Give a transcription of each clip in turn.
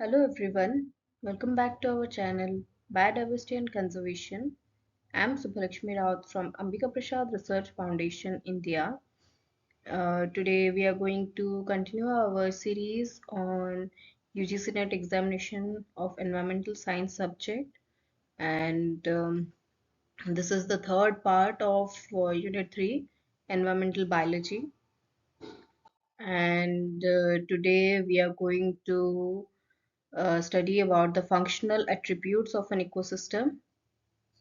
Hello everyone, welcome back to our channel Biodiversity and Conservation. I am Subhalakshmi Raut from Ambika Prasad Research Foundation, India. Today we are going to continue our series on UGC NET examination of environmental science subject, and this is the third part of Unit 3, Environmental Biology. And today we are going to study about the functional attributes of an ecosystem.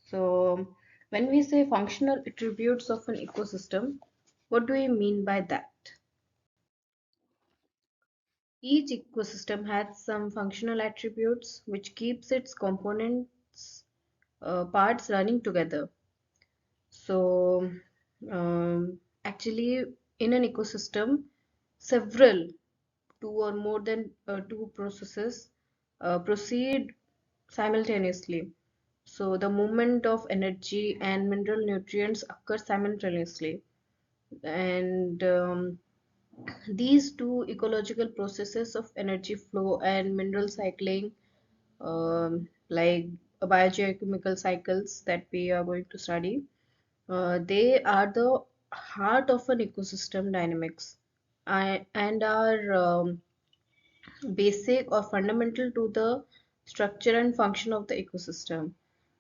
So, when we say functional attributes of an ecosystem, what do we mean by that? Each ecosystem has some functional attributes which keeps its components parts running together. So, actually, in an ecosystem, several two or more than two processes proceed simultaneously. So the movement of energy and mineral nutrients occur simultaneously. And these two ecological processes of energy flow and mineral cycling, like biogeochemical cycles that we are going to study, they are the heart of an ecosystem dynamics and are basic or fundamental to the structure and function of the ecosystem.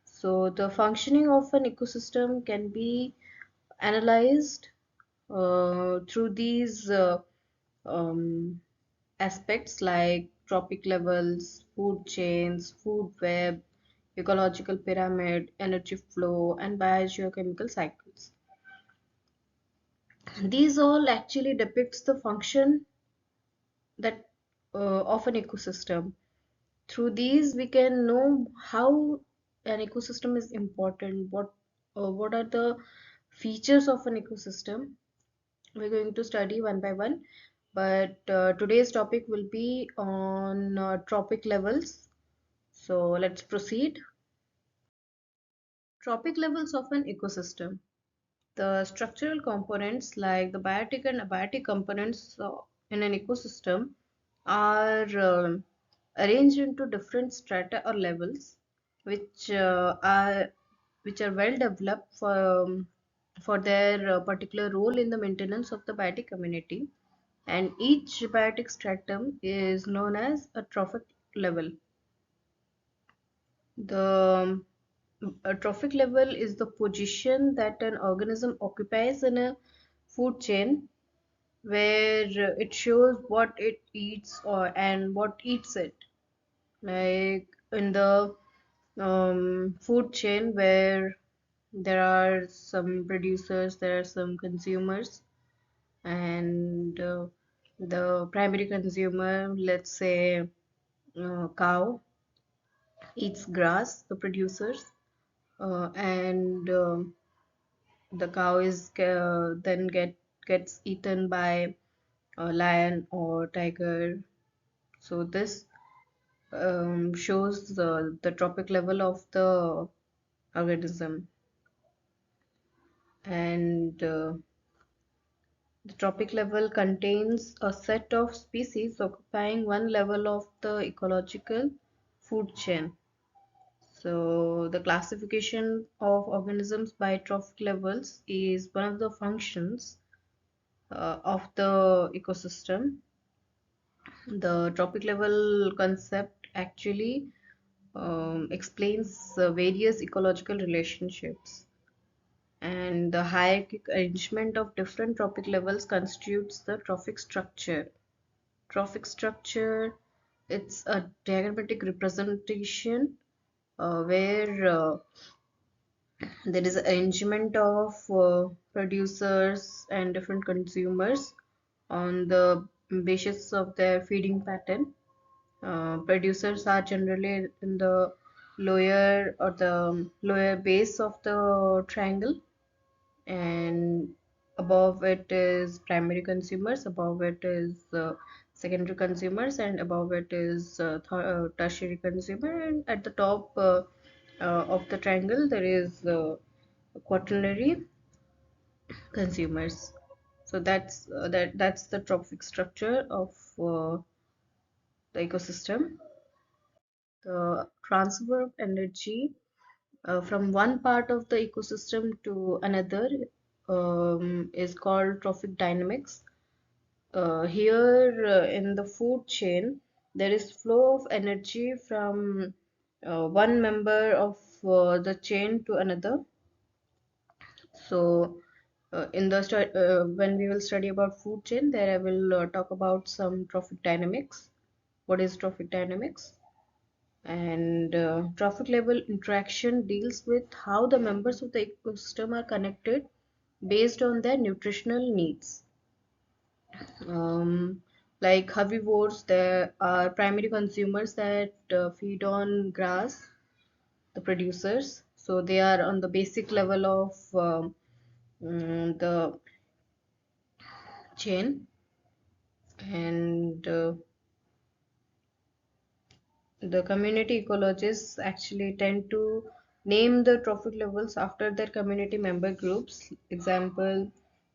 So the functioning of an ecosystem can be analyzed through these um, aspects like trophic levels, food chains, food web, ecological pyramid, energy flow, and biogeochemical cycles. These all actually depicts the function that of an ecosystem. Through these, we can know how an ecosystem is important, what are the features of an ecosystem. We're going to study one by one, but today's topic will be on trophic levels. So let's proceed. Trophic levels of an ecosystem. The structural components like the biotic and abiotic components in an ecosystem are arranged into different strata or levels, which are well developed for their particular role in the maintenance of the biotic community. And each biotic stratum is known as a trophic level. The a trophic level is the position that an organism occupies in a food chain where it shows what it eats or and what eats it. Like in the food chain where there are some producers, there are some consumers, and the primary consumer, let's say cow, eats grass, the producers, and the cow is then gets eaten by a lion or tiger. So this shows the trophic level of the organism, and the trophic level contains a set of species occupying one level of the ecological food chain. So the classification of organisms by trophic levels is one of the functions of the ecosystem. The trophic level concept actually explains various ecological relationships, and the hierarchical arrangement of different trophic levels constitutes the trophic structure. Trophic structure, it's a diagrammatic representation where there is arrangement of producers and different consumers on the basis of their feeding pattern. Producers are generally in the lower or the lower base of the triangle, and above it is primary consumers, above it is secondary consumers, and above it is tertiary consumer, and at the top of the triangle there is quaternary consumers. So that's the trophic structure of the ecosystem. The transfer of energy from one part of the ecosystem to another is called trophic dynamics. Here in the food chain, there is flow of energy from one member of the chain to another. So, when we will study about food chain, there I will talk about some trophic dynamics. What is trophic dynamics? And trophic level interaction deals with how the members of the ecosystem are connected based on their nutritional needs. Um, like herbivores, there are primary consumers that feed on grass, the producers. So they are on the basic level of the chain, and the community ecologists actually tend to name the trophic levels after their community member groups. Example,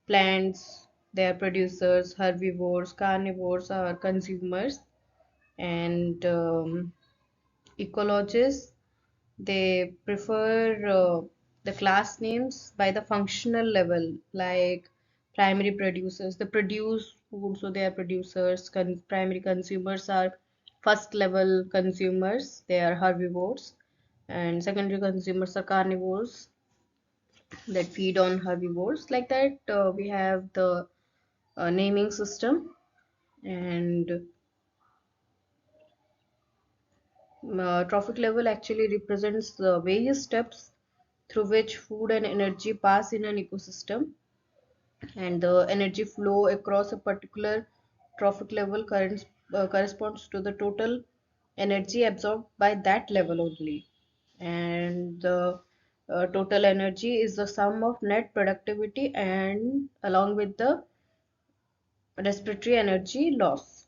plants, they are producers, herbivores, carnivores are consumers, and ecologists, they prefer the class names by the functional level, like primary producers. They produce food, so they are producers. Primary consumers are first level consumers, they are herbivores. And secondary consumers are carnivores that feed on herbivores. Like that, we have the naming system. And trophic level actually represents the various steps through which food and energy pass in an ecosystem, and the energy flow across a particular trophic level corresponds to the total energy absorbed by that level only. And the total energy is the sum of net productivity and along with the respiratory energy loss.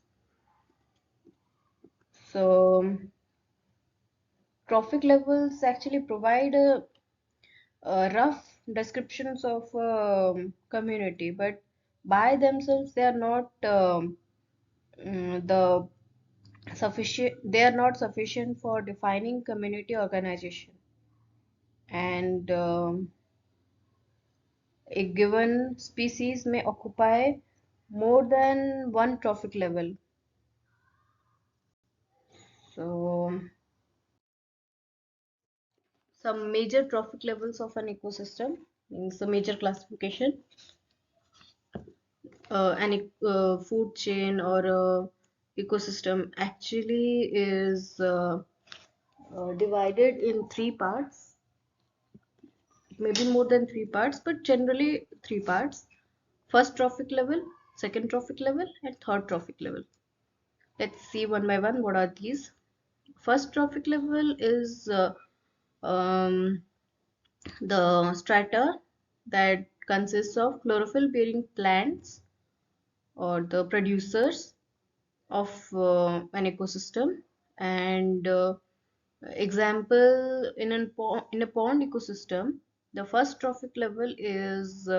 So trophic levels actually provide a rough descriptions of community, but by themselves they are not the sufficient. They are not sufficient for defining community organization. And a given species may occupy more than one trophic level. So some major trophic levels of an ecosystem means the major classification. An food chain or a ecosystem actually is divided in three parts, maybe more than three parts, but generally three parts. First trophic level, second trophic level, and third trophic level. Let's see one by one what are these. First trophic level is um, the strata that consists of chlorophyll bearing plants or the producers of an ecosystem. And example, in a pond ecosystem, the first trophic level is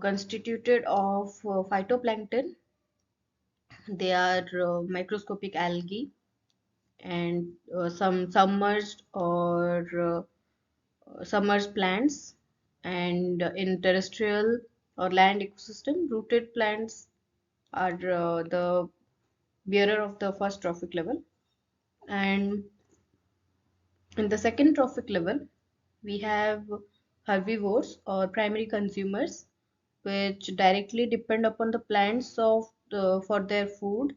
constituted of phytoplankton. They are microscopic algae and some submerged or submerged plants. And in terrestrial or land ecosystem, rooted plants are the bearer of the first trophic level. And in the second trophic level, we have herbivores or primary consumers, which directly depend upon the plants for their food.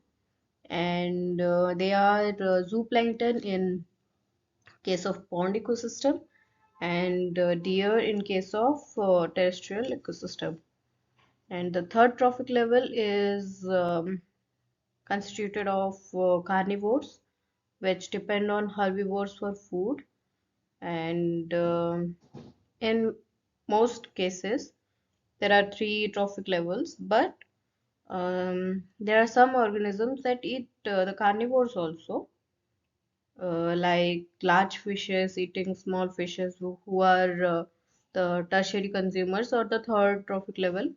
And they are zooplankton in case of pond ecosystem, and deer in case of terrestrial ecosystem. And the third trophic level is constituted of carnivores, which depend on herbivores for food. And in most cases, there are three trophic levels, but there are some organisms that eat the carnivores also, like large fishes eating small fishes who are the tertiary consumers or the third trophic level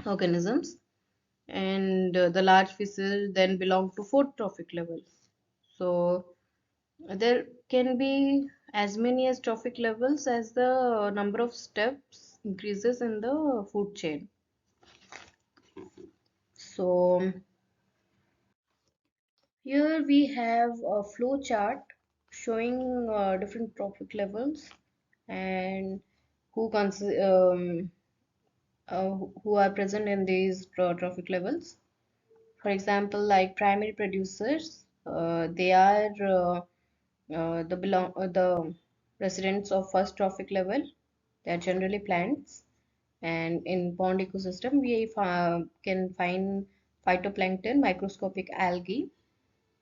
organisms. And the large fishes then belong to fourth trophic level. So There can be as many as trophic levels as the number of steps increases in the food chain. So here we have a flow chart showing different trophic levels and who who are present in these trophic levels. For example, like primary producers, they are the residents of first trophic level. They are generally plants, and in pond ecosystem, we can find phytoplankton, microscopic algae,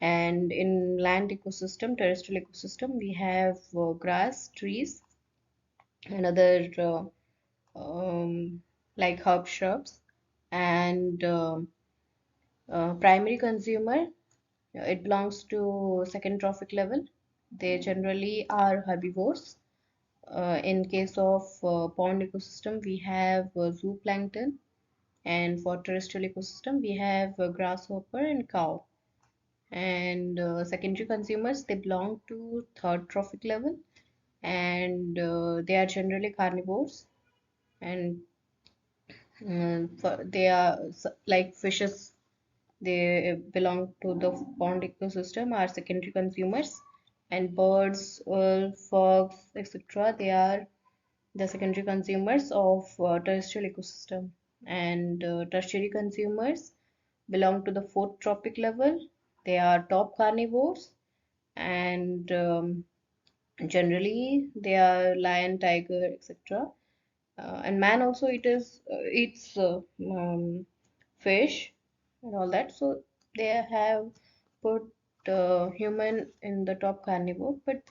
and in land ecosystem, terrestrial ecosystem, we have grass, trees, and other like herb shrubs, and primary consumer. It belongs to second trophic level. They generally are herbivores. In case of pond ecosystem, we have zooplankton, and for terrestrial ecosystem, we have grasshopper and cow. And secondary consumers, they belong to third trophic level, and they are generally carnivores, and they are like fishes. They belong to the pond ecosystem, are secondary consumers, and birds, frogs, etc. They are the secondary consumers of terrestrial ecosystem, and tertiary consumers belong to the fourth trophic level. They are top carnivores, and generally they are lion, tiger, etc. And man also eats fish and all that. So they have put human in the top carnivore, but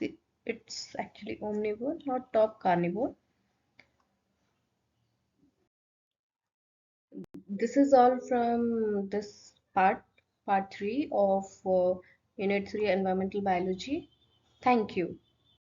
it's actually omnivore, not top carnivore. This is all from this part 3 of Unit 3 Environmental Biology. Thank you.